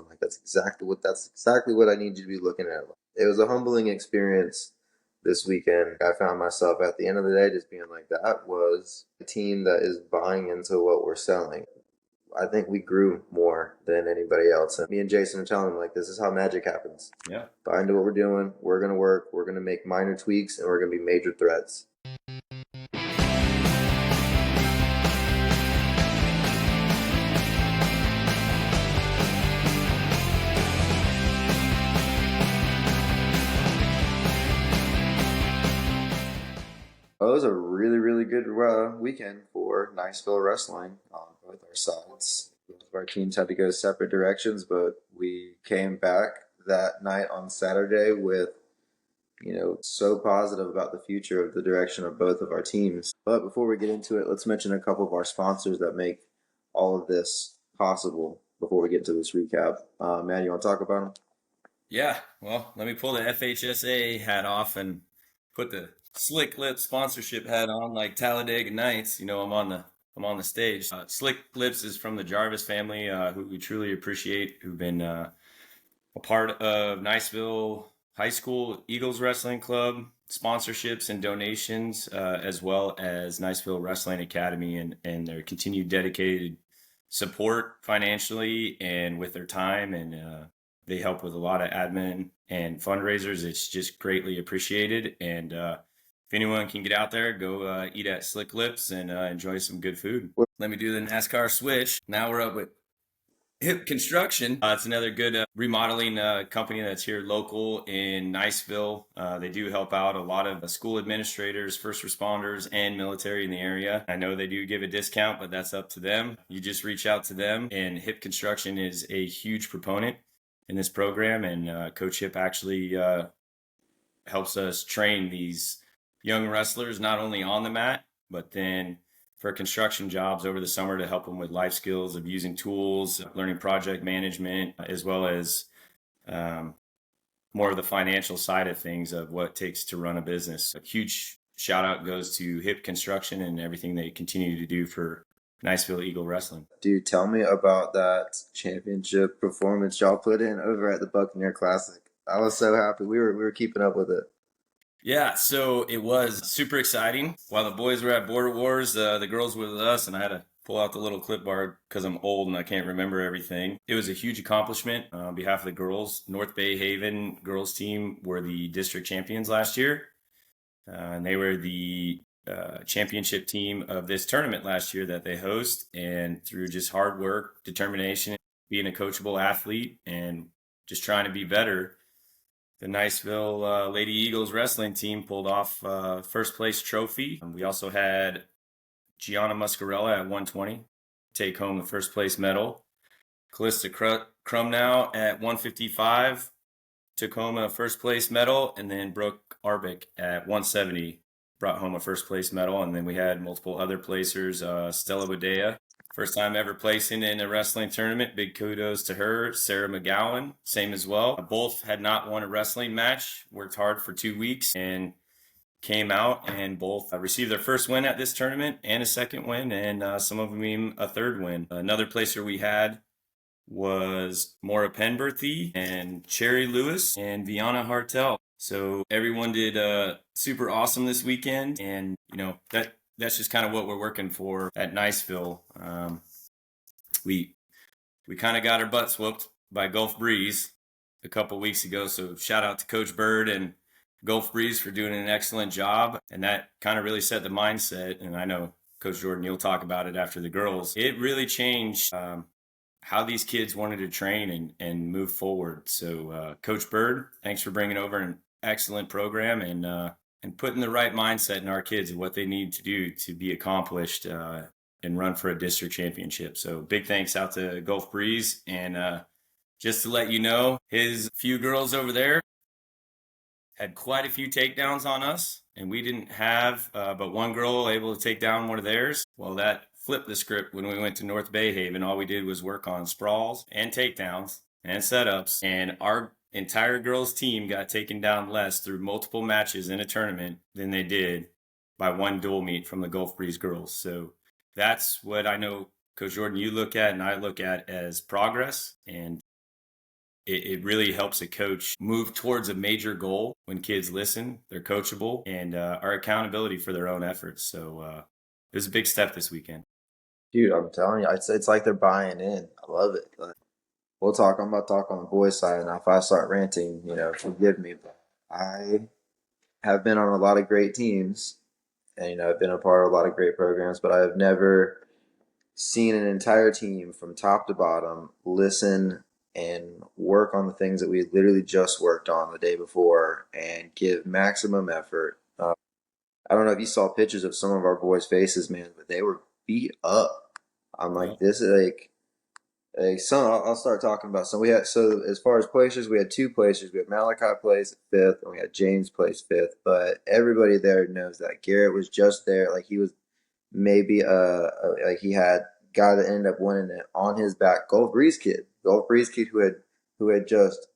I'm like, that's exactly what I need you to be looking at. It was a humbling experience this weekend. I found myself at the end of the day just being like, that was a team that is buying into what we're selling. I think we grew more than anybody else. And me and Jason are telling him, like, this is how magic happens. Yeah. Buy into what we're doing. We're going to work. We're going to make minor tweaks, and we're going to be major threats. It was a really, really good weekend for Niceville wrestling on both our sides. Both of our teams had to go separate directions, but we came back that night on Saturday with, so positive about the future of the direction of both of our teams. But before we get into it, let's mention a couple of our sponsors that make all of this possible before we get into this recap. Man, you want to talk about them? Yeah. Well, let me pull the FHSA hat off and put the Slick Lips sponsorship hat on, like Talladega Nights. I'm on the stage. Slick Lips is from the Jarvis family, who we truly appreciate, who've been a part of Niceville High School Eagles Wrestling Club sponsorships and donations, as well as Niceville Wrestling Academy, and their continued dedicated support financially and with their time, and they help with a lot of admin and fundraisers. It's just greatly appreciated. And if anyone can get out there, go eat at Slick Lips and enjoy some good food. Let me do the NASCAR switch. Now we're up with Hip Construction. It's another good remodeling company that's here local in Niceville. They do help out a lot of school administrators, first responders, and military in the area. I know they do give a discount, but that's up to them. You just reach out to them, and Hip Construction is a huge proponent in this program, and Coach Hip actually helps us train these young wrestlers not only on the mat, but then for construction jobs over the summer to help them with life skills of using tools, learning project management, as well as more of the financial side of things of what it takes to run a business. A huge shout out goes to Hip Construction and everything they continue to do for Niceville Eagle Wrestling. Dude, tell me about that championship performance y'all put in over at the Buccaneer Classic. I was so happy. We were keeping up with it. Yeah, so it was super exciting. While the boys were at Border Wars, the girls were with us, and I had to pull out the little clipboard because I'm old and I can't remember everything. It was a huge accomplishment on behalf of the girls. North Bay Haven girls team were the district champions last year, and they were the championship team of this tournament last year that they host. And through just hard work, determination, being a coachable athlete, and just trying to be better, the Niceville Lady Eagles wrestling team pulled off first place trophy. We also had Gianna Muscarella at 120 take home the first place medal. Callista Crumnow at 155 took home a first place medal, and then Brooke Arbic at 170 brought home a first place medal. And then we had multiple other placers. Stella Bodea, first time ever placing in a wrestling tournament. Big kudos to her. Sarah McGowan, same as well. Both had not won a wrestling match, worked hard for 2 weeks, and came out and both received their first win at this tournament and a second win, and some of them even a third win. Another placer we had was Maura Penberthy and Cherry Lewis and Viana Hartel. So everyone did super awesome this weekend, and that's just kind of what we're working for at Niceville. We kind of got our butts whooped by Gulf Breeze a couple weeks ago, so shout out to Coach Bird and Gulf Breeze for doing an excellent job, and that kind of really set the mindset. And I know Coach Jordan, you'll talk about it after the girls. It really changed how these kids wanted to train and move forward. So Coach Bird, thanks for bringing over an excellent program and putting the right mindset in our kids and what they need to do to be accomplished and run for a district championship. So big thanks out to Gulf Breeze. And just to let you know, his few girls over there had quite a few takedowns on us, and we didn't have but one girl able to take down one of theirs. Well, that flipped the script when we went to North Bay Haven. All we did was work on sprawls and takedowns and setups, and our entire girls team got taken down less through multiple matches in a tournament than they did by one dual meet from the Gulf Breeze girls. So that's what I know, Coach Jordan, you look at and I look at as progress, and it really helps a coach move towards a major goal when kids listen, they're coachable, and are accountability for their own efforts. So it was a big step this weekend. Dude, I'm telling you, it's like they're buying in. I love it. Like, we'll talk. I'm about to talk on the boys' side, and if I start ranting, forgive me. But I have been on a lot of great teams, and I've been a part of a lot of great programs, but I have never seen an entire team from top to bottom listen and work on the things that we literally just worked on the day before and give maximum effort. I don't know if you saw pictures of some of our boys' faces, man, but they were beat up. I'm Yeah. like, this is like some. I'll start talking about some. We had so as far as placers, we had two placers. We had Malachi plays fifth, and we had James plays fifth. But everybody there knows that Garrett was just there, like he was maybe like he had guy that ended up winning it on his back. Gulf Breeze kid who had just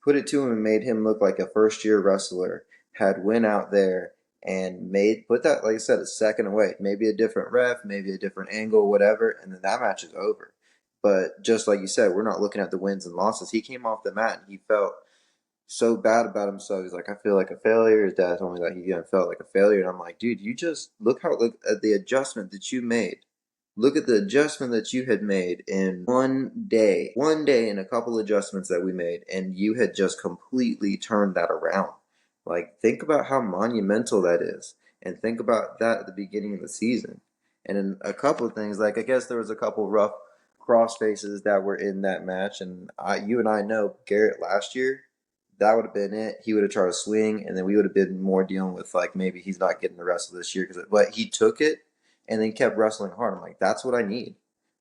put it to him and made him look like a first year wrestler. Had went out there and made put that, like I said, a second away. Maybe a different ref, maybe a different angle, whatever, and then that match is over. But just like you said, we're not looking at the wins and losses. He came off the mat and he felt so bad about himself. He's like, I feel like a failure. His dad told me that he felt like a failure, and I'm like, dude, you just look at the adjustment that you made. Look at the adjustment that you had made in one day, and a couple adjustments that we made, and you had just completely turned that around. Like, think about how monumental that is, and think about that at the beginning of the season. And then a couple of things, like I guess there was a couple rough cross faces that were in that match, and you and I know Garrett last year that would have been it. He would have tried to swing, and then we would have been more dealing with like maybe he's not getting the rest of this year but he took it and then kept wrestling hard. I'm like, that's what I need,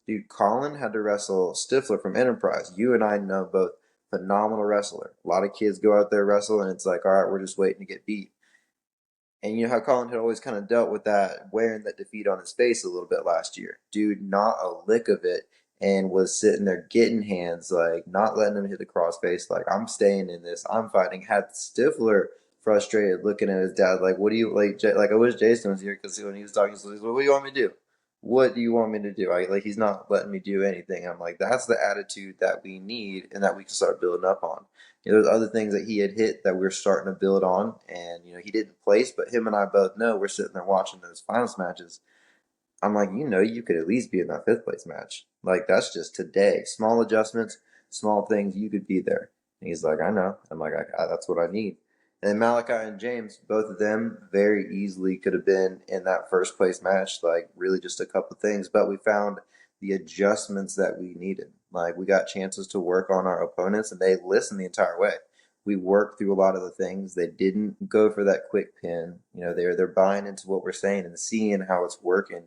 dude. Colin had to wrestle Stifler from Enterprise. You and I know both phenomenal wrestler. A lot of kids go out there wrestle, and it's like, all right, we're just waiting to get beat. And you know how Colin had always kind of dealt with that, wearing that defeat on his face a little bit last year. Dude, not a lick of it, and was sitting there getting hands, like not letting him hit the crossface. Like, I'm staying in this. I'm fighting. Had Stifler frustrated, looking at his dad, like, what do you like? Like, I wish Jason was here because when he was talking, he's like, what do you want me to do? What do you want me to do? Like, he's not letting me do anything. I'm like, that's the attitude that we need and that we can start building up on. There's other things that he had hit that we're starting to build on, and he didn't place, but him and I both know we're sitting there watching those finals matches. I'm like, you could at least be in that fifth place match. Like, that's just today. Small adjustments, small things, you could be there. And he's like, I know. I'm like, that's what I need. And then Malachi and James, both of them very easily could have been in that first place match. Like, really just a couple things, but we found the adjustments that we needed. Like, we got chances to work on our opponents, and they listened the entire way. We worked through a lot of the things. They didn't go for that quick pin. They're buying into what we're saying and seeing how it's working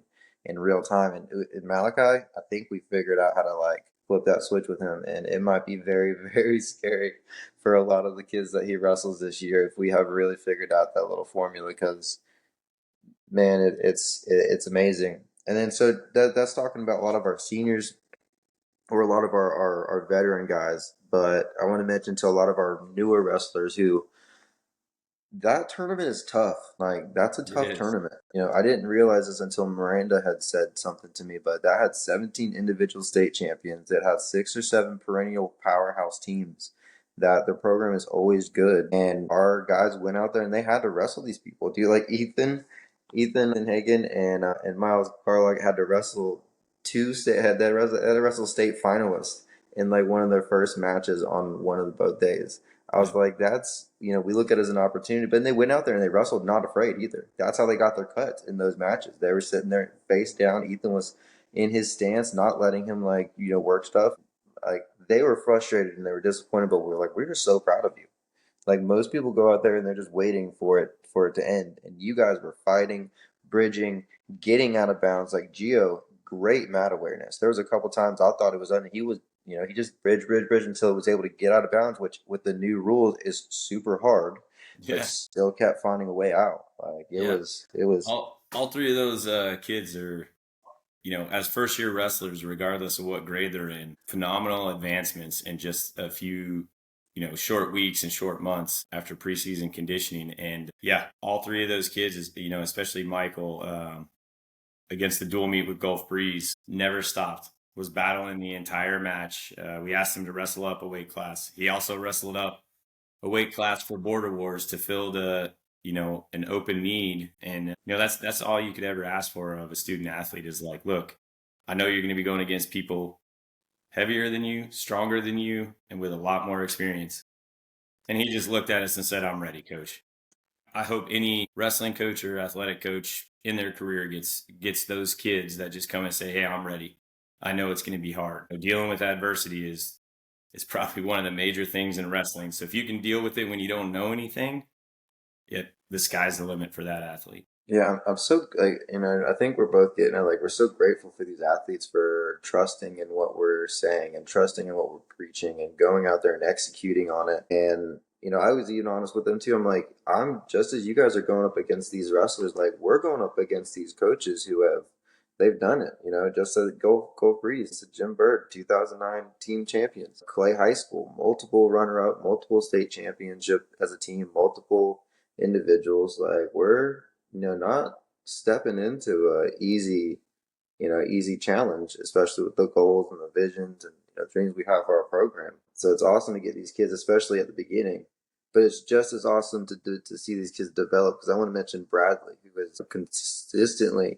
in real time. And in Malachi, I think we figured out how to like flip that switch with him, and it might be very, very scary for a lot of the kids that he wrestles this year if we have really figured out that little formula. Because man, it's amazing. And then so that's talking about a lot of our seniors or a lot of our veteran guys. But I want to mention to a lot of our newer wrestlers who that tournament is tough. Like, that's a It tough is. tournament. I didn't realize this until Miranda had said something to me, but that had 17 individual state champions. It had 6 or 7 perennial powerhouse teams. That their program is always good, and our guys went out there and they had to wrestle these people. Do you like Ethan and Hagen and Miles Carlock had to wrestle had to wrestle state finalists in like one of their first matches on one of the both days. I Yeah. was like, that's, we look at it as an opportunity. But they went out there and they wrestled not afraid either. That's how they got their cuts in those matches. They were sitting there face down. Ethan was in his stance, not letting him, like, work stuff. Like, they were frustrated and they were disappointed, but we were like, we're just so proud of you. Like, most people go out there and they're just waiting for it to end. And you guys were fighting, bridging, getting out of bounds. Like Gio, great mat awareness. There was a couple times I thought it was under. He was, he just bridged until he was able to get out of bounds, which with the new rules is super hard, but Yeah. still kept finding a way out. Like, it Yeah. was, it was. All three of those kids are, as first year wrestlers, regardless of what grade they're in, phenomenal advancements in just a few, short weeks and short months after preseason conditioning. And yeah, all three of those kids is, especially Michael, against the dual meet with Gulf Breeze, never stopped. was battling the entire match. We asked him to wrestle up a weight class. He also wrestled up a weight class for Border Wars to fill an open need. And that's all you could ever ask for of a student athlete is like, look, I know you're going to be going against people heavier than you, stronger than you, and with a lot more experience. And he just looked at us and said, I'm ready, coach. I hope any wrestling coach or athletic coach in their career gets those kids that just come and say, hey, I'm ready. I know it's going to be hard. Dealing with adversity is probably one of the major things in wrestling. So if you can deal with it when you don't know anything, the sky's the limit for that athlete. Yeah, I'm so like I think we're both getting it. Like we're so grateful for these athletes for trusting in what we're saying and trusting in what we're preaching and going out there and executing on it. And I was even honest with them too. I'm like, I'm just as you guys are going up against these wrestlers, like we're going up against these coaches who they've done it. Just so Go Breeze, Jim Bird, 2009 team champions, Clay High School, multiple runner-up, multiple state championship as a team, multiple individuals. Like we're not stepping into a easy challenge, especially with the goals and the visions and dreams we have for our program. So it's awesome to get these kids, especially at the beginning. But it's just as awesome to see these kids develop, because I want to mention Bradley, who is consistently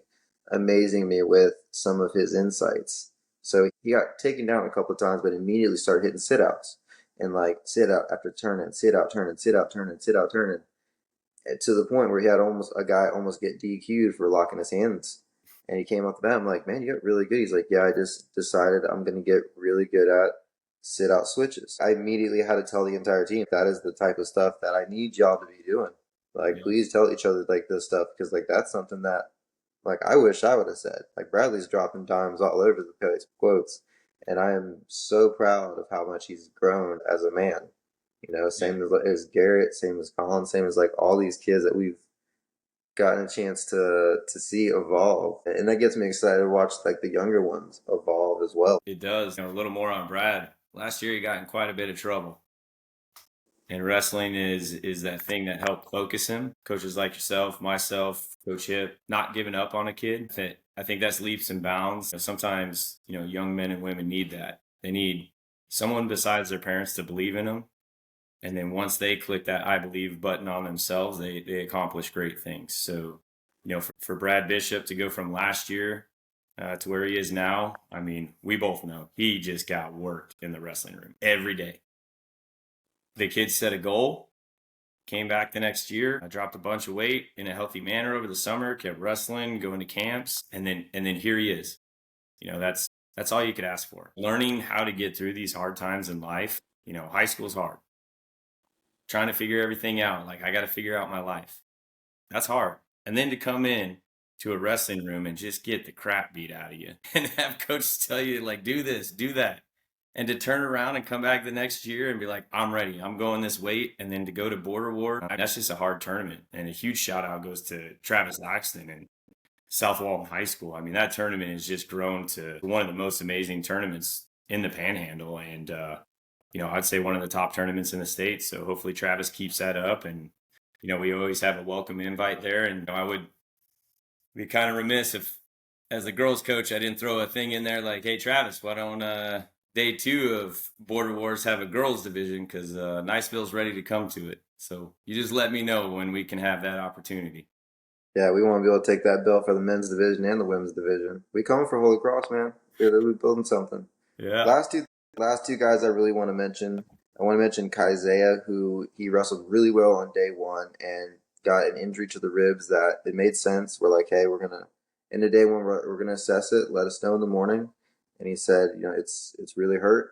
amazing me with some of his insights. So he got taken down a couple of times, but immediately started hitting sit-outs and like sit out after turning, sit out, turning, sit out, turning, sit out, turning, to the point where he had a guy almost get DQ'd for locking his hands. And he came off the bat. I'm like, man, you got really good. He's like, yeah, I just decided I'm going to get really good at sit out switches. I immediately had to tell the entire team that is the type of stuff that I need y'all to be doing. Like, Yeah. please tell each other like this stuff, because like that's something that like I wish I would have said. Like Bradley's dropping dimes all over the place, quotes, and I am so proud of how much he's grown as a man. Same as Garrett, same as Colin, same as like all these kids that we've gotten a chance to see evolve, and that gets me excited to watch like the younger ones evolve as well. It does. A little more on Brad. Last year he got in quite a bit of trouble. And wrestling is that thing that helped focus him. Coaches like yourself, myself, Coach Hip, not giving up on a kid. I think that's leaps and bounds. Sometimes, young men and women need that. They need someone besides their parents to believe in them. And then once they click that I believe button on themselves, they accomplish great things. So, for Brad Bishop to go from last year to where he is now, I mean, we both know he just got worked in the wrestling room every day. The kid set a goal, came back the next year. I dropped a bunch of weight in a healthy manner over the summer, kept wrestling, going to camps, and then here he is. That's all you could ask for. Learning how to get through these hard times in life. High school's hard. Trying to figure everything out. Like I got to figure out my life. That's hard. And then to come in to a wrestling room and just get the crap beat out of you and have coaches tell you like, do this, do that. And to turn around and come back the next year and be like, I'm ready. I'm going this weight. And then to go to Border War, that's just a hard tournament. And a huge shout out goes to Travis Laxton and South Walton High School. I mean, that tournament has just grown to one of the most amazing tournaments in the Panhandle. And, I'd say one of the top tournaments in the state. So hopefully Travis keeps that up. And, we always have a welcome invite there. And I would be kind of remiss if, as the girls coach, I didn't throw a thing in there like, hey, Travis, why don't day 2 of Border Wars have a girls division, because Niceville's ready to come to it. So you just let me know when we can have that opportunity. Yeah, we want to be able to take that belt for the men's division and the women's division. We coming for Holy Cross, man. We're building something. Yeah. Last two guys I really want to mention. I want to mention Kaizea, who he wrestled really well on day 1 and got an injury to the ribs that it made sense. We're like, hey, we're gonna in the day 1 we're gonna assess it. Let us know in the morning. And he said, it's really hurt.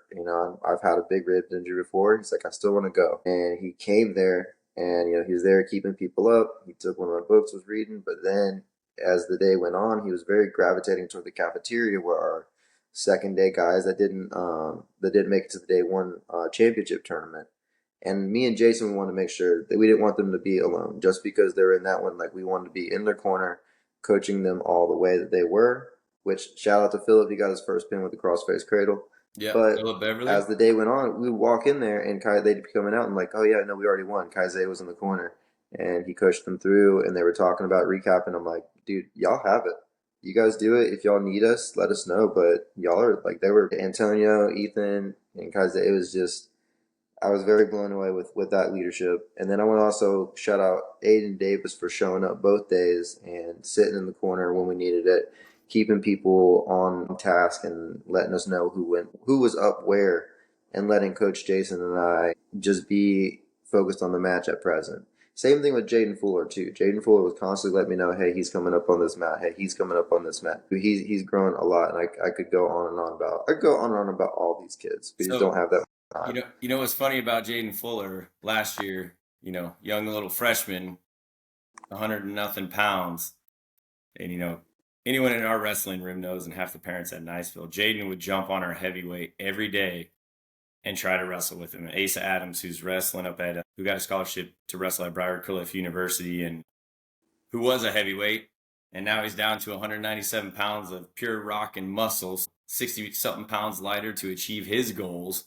I've had a big rib injury before. He's like, I still want to go. And he came there, and he was there keeping people up. He took one of my books, was reading. But then, as the day went on, he was very gravitating toward the cafeteria, where our second day guys that didn't make it to the day 1 championship tournament. And me and Jason wanted to make sure that we didn't want them to be alone, just because they were in that one. Like we wanted to be in their corner, coaching them all the way that they were. Which, shout out to Philip, he got his first pin with the crossface cradle. Yeah, but Philip Beverly. As the day went on, we would walk in there and they'd be coming out and like, oh yeah, no, we already won. Kaizei was in the corner and he coached them through, and they were talking about recapping. I'm like, dude, y'all have it. You guys do it. If y'all need us, let us know. But y'all are like, they were Antonio, Ethan, and guys. It was just, I was very blown away with that leadership. And then I want to also shout out Aiden Davis for showing up both days and sitting in the corner when we needed it, keeping people on task and letting us know who was up where, and letting Coach Jason and I just be focused on the match at present. Same thing with Jaden Fuller too. Jaden Fuller was constantly letting me know, hey, he's coming up on this mat. Hey, he's coming up on this mat. He's grown a lot, and I could go on and on about all these kids. We just So don't have that time. you know what's funny about Jaden Fuller last year? You know, young little freshman, 100 and nothing pounds, and anyone in our wrestling room knows, and half the parents at Niceville, Jaden would jump on our heavyweight every day and try to wrestle with him. Asa Adams, who's wrestling up at, who got a scholarship to wrestle at Briarcliff University, and who was a heavyweight, and now he's down to 197 pounds of pure rock and muscles, 60 something pounds lighter to achieve his goals,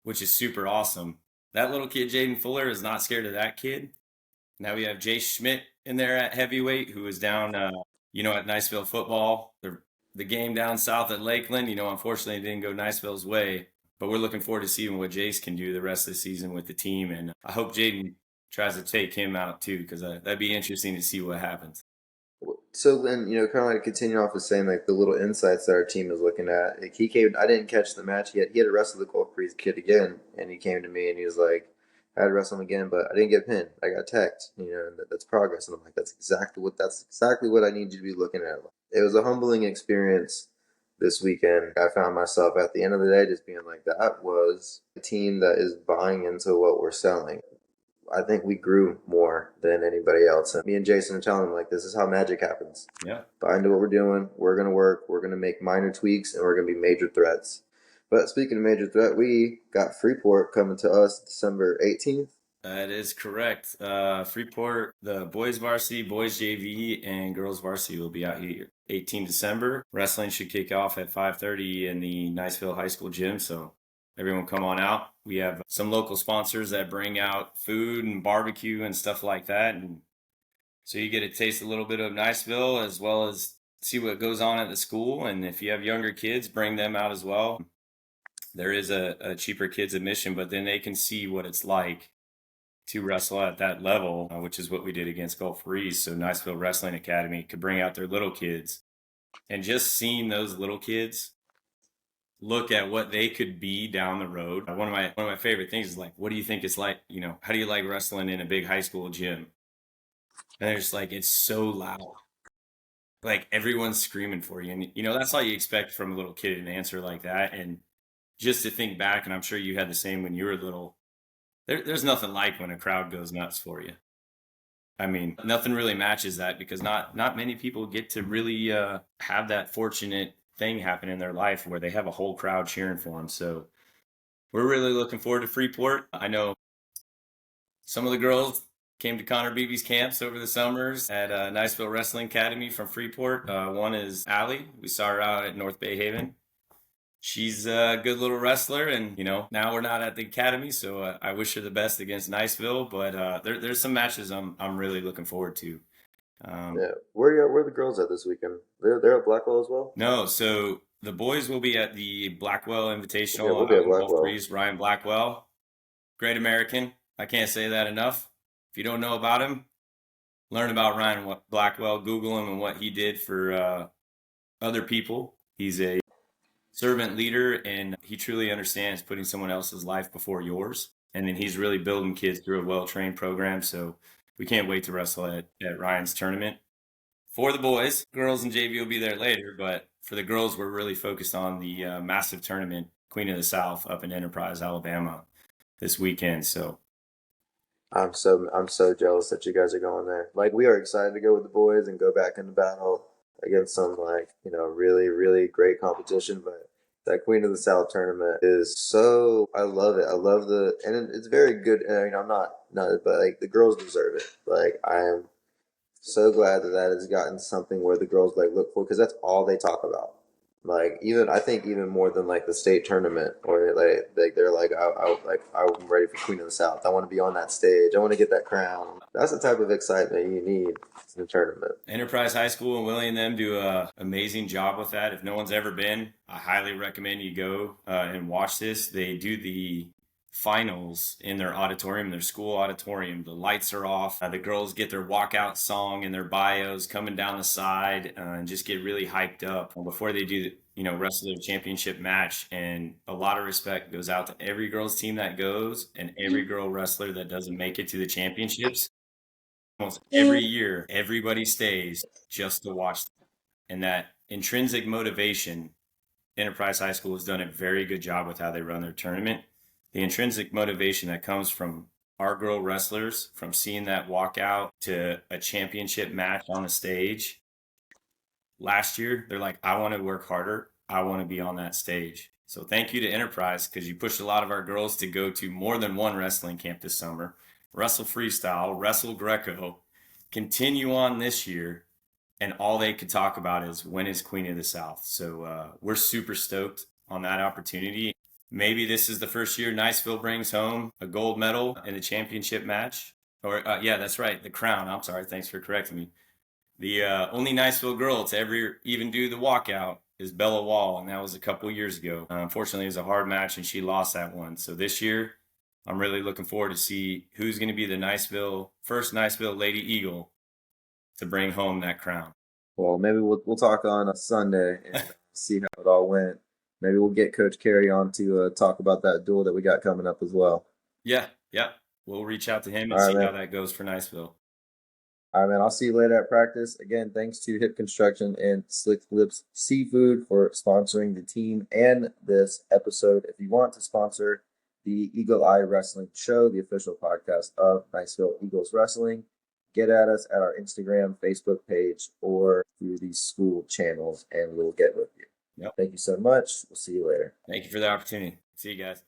which is super awesome. That little kid, Jaden Fuller, is not scared of that kid. Now we have Jay Schmidt in there at heavyweight, who is down, at Niceville football, the game down south at Lakeland. Unfortunately, it didn't go Niceville's way, but we're looking forward to seeing what Jace can do the rest of the season with the team. And I hope Jaden tries to take him out too, because that'd be interesting to see what happens. So then, kind of like continue off of saying like the little insights that our team is looking at. Like he came, I didn't catch the match yet. He had to wrestle the Cold Freeze kid again, and he came to me and he was like, "I had to wrestle him again, but I didn't get pinned. I got teched. And that's progress." And I'm like, "That's exactly what I need you to be looking at." It was a humbling experience this weekend. I found myself at the end of the day just being like, "That was a team that is buying into what we're selling." I think we grew more than anybody else. And me and Jason are telling him, like, this is how magic happens. Yeah. Buy into what we're doing. We're going to work. We're going to make minor tweaks, and we're going to be major threats. But speaking of major threat, we got Freeport coming to us December 18th. That is correct. Freeport, the boys varsity, boys JV, and girls varsity will be out here 18 December. Wrestling should kick off at 5:30 in the Niceville High School gym, so everyone come on out. We have some local sponsors that bring out food and barbecue and stuff like that. And so you get to taste a little bit of Niceville as well as see what goes on at the school. And if you have younger kids, bring them out as well. There is a cheaper kids admission, but then they can see what it's like to wrestle at that level, which is what we did against Gulf Breeze. So Niceville Wrestling Academy could bring out their little kids. And just seeing those little kids look at what they could be down the road. One of my favorite things is like, what do you think it's like? How do you like wrestling in a big high school gym? And they're just like, it's so loud. Like everyone's screaming for you. And that's all you expect from a little kid, an answer like that. And just to think back, and I'm sure you had the same when you were little, there's nothing like when a crowd goes nuts for you. I mean, nothing really matches that because not many people get to really have that fortunate thing happen in their life where they have a whole crowd cheering for them. So we're really looking forward to Freeport. I know some of the girls came to Connor Beebe's camps over the summers at Niceville Wrestling Academy from Freeport. One is Allie. We saw her out at North Bay Haven. She's a good little wrestler, and now we're not at the academy, so I wish her the best against Niceville. But there's some matches I'm really looking forward to. Yeah, where are the girls at this weekend? They're at Blackwell as well. No, so the boys will be at the Blackwell Yeah, Invitational we'll be out at in Gulf Blackwell. Breeze. Ryan Blackwell, great American. I can't say that enough. If you don't know about him, learn about Ryan Blackwell. Google him and what he did for other people. He's a servant leader, and he truly understands putting someone else's life before yours. And then he's really building kids through a well-trained program. So we can't wait to wrestle at Ryan's tournament. For the boys, girls and JV will be there later, but for the girls, we're really focused on the massive tournament, Queen of the South, up in Enterprise, Alabama, this weekend. So I'm so jealous that you guys are going there. Like we are excited to go with the boys and go back into battle against some like really really great competition. But that Queen of the South tournament is so I love it. I love and it's very good. I mean I'm not but like the girls deserve it. Like I am so glad that has gotten something where the girls like look for because that's all they talk about. Like I think even more than like the state tournament or like they're like I'm ready for Queen of the South. I want to be on that stage. I want to get that crown. That's the type of excitement you need in a tournament. Enterprise High School and Willie and them do a amazing job with that. If no one's ever been, I highly recommend you go and watch this. They do the finals in their auditorium, their school auditorium. The lights are off. The girls get their walkout song and their bios coming down the side and just get really hyped up before they do, wrestle their championship match. And a lot of respect goes out to every girls team that goes and every girl wrestler that doesn't make it to the championships. Almost every year, everybody stays just to watch them. And that intrinsic motivation, Enterprise High School has done a very good job with how they run their tournament. The intrinsic motivation that comes from our girl wrestlers, from seeing that walkout to a championship match on the stage. Last year, they're like, I want to work harder. I want to be on that stage. So thank you to Enterprise, because you pushed a lot of our girls to go to more than one wrestling camp this summer. Wrestle freestyle, wrestle Greco, continue on this year, and all they could talk about is when is Queen of the South. So we're super stoked on that opportunity. Maybe this is the first year Niceville brings home a gold medal in the championship match. Or yeah, that's right, the crown. I'm sorry, thanks for correcting me. The only Niceville girl to ever even do the walkout is Bella Wall, and that was a couple years ago. Unfortunately, it was a hard match, and she lost that one. So this year, I'm really looking forward to see who's going to be the first Niceville Lady Eagle to bring home that crown. Well, maybe we'll talk on a Sunday and see how it all went. Maybe we'll get Coach Carey on to talk about that duel that we got coming up as well. Yeah. We'll reach out to him and All right, see man. how that goes for Niceville. All right, man. I'll see you later at practice. Again, thanks to Hip Construction and Slick Lips Seafood for sponsoring the team and this episode. If you want to sponsor the Eagle Eye Wrestling Show, the official podcast of Niceville Eagles Wrestling, get at us at our Instagram, Facebook page, or through these school channels, and we'll get with you. Yep. Thank you so much. We'll see you later. Thank you for the opportunity. See you guys.